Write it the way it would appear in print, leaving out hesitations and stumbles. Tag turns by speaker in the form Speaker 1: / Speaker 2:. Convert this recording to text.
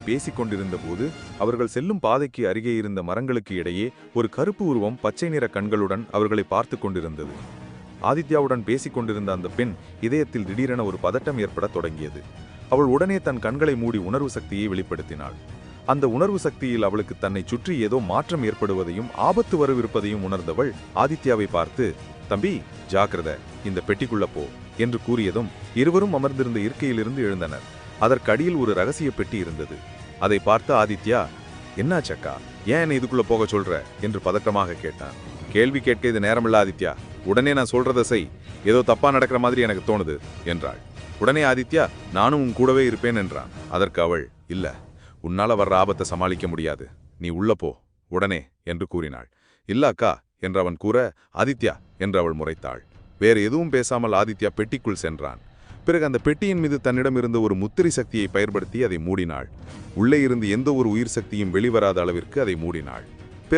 Speaker 1: பேசிக் கொண்டிருந்த போது அவர்கள் செல்லும் பாதைக்கு அருகே இருந்த மரங்களுக்கு இடையே ஒரு கருப்பு உருவம் பச்சை நிற கண்களுடன் அவர்களை பார்த்து கொண்டிருந்தது. ஆதித்யாவுடன் பேசிக் கொண்டிருந்த அந்த பெண் இதயத்தில் திடீரென ஒரு பதட்டம் ஏற்படத் தொடங்கியது. அவள் உடனே தன் கண்களை மூடி உணர்வு சக்தியை வெளிப்படுத்தினாள். அந்த உணர்வு சக்தியில் அவளுக்கு தன்னை சுற்றி ஏதோ மாற்றம் ஏற்படுவதையும் ஆபத்து வரவிருப்பதையும் உணர்ந்தவள் ஆதித்யாவை பார்த்து, "தம்பி, ஜாக்கிரத, இந்த பெட்டிக்குள்ள போ" என்று கூறியதும் இருவரும் அமர்ந்திருந்த இருக்கையிலிருந்து எழுந்தனர். அதற்கு அடியில் ஒரு ரகசிய பெட்டி இருந்தது. அதை பார்த்த ஆதித்யா, "என்னாச்சக்கா, ஏன் என்னை இதுக்குள்ள போக சொல்ற?" என்று பதட்டமாக கேட்டான். "கேள்வி கேட்க இது நேரமில்ல ஆதித்யா, உடனே நான் சொல்றதை செய். ஏதோ தப்பா நடக்கிற மாதிரி எனக்கு தோணுது" என்றாள். உடனே ஆதித்யா, "நானும் உன் கூடவே இருப்பேன்" என்றான். அதற்கு அவள், "இல்ல, உன்னால வர்ற ஆபத்தை சமாளிக்க முடியாது, நீ உள்ள போ உடனே" என்று கூறினாள். "இல்ல அக்கா" என்று அவன் கூற, "ஆதித்யா" என்று அவள் முறைத்தாள். வேறு எதுவும் பேசாமல் ஆதித்யா பெட்டிக்குள் சென்றான். பிறகு அந்த பெட்டியின் மீது தன்னிடம் இருந்த ஒரு முத்திரை சக்தியை பயன்படுத்தி அதை மூடினாள். உள்ளே இருந்து எந்த ஒரு உயிர் சக்தியும் வெளிவராத அளவிற்கு அதை மூடினாள்.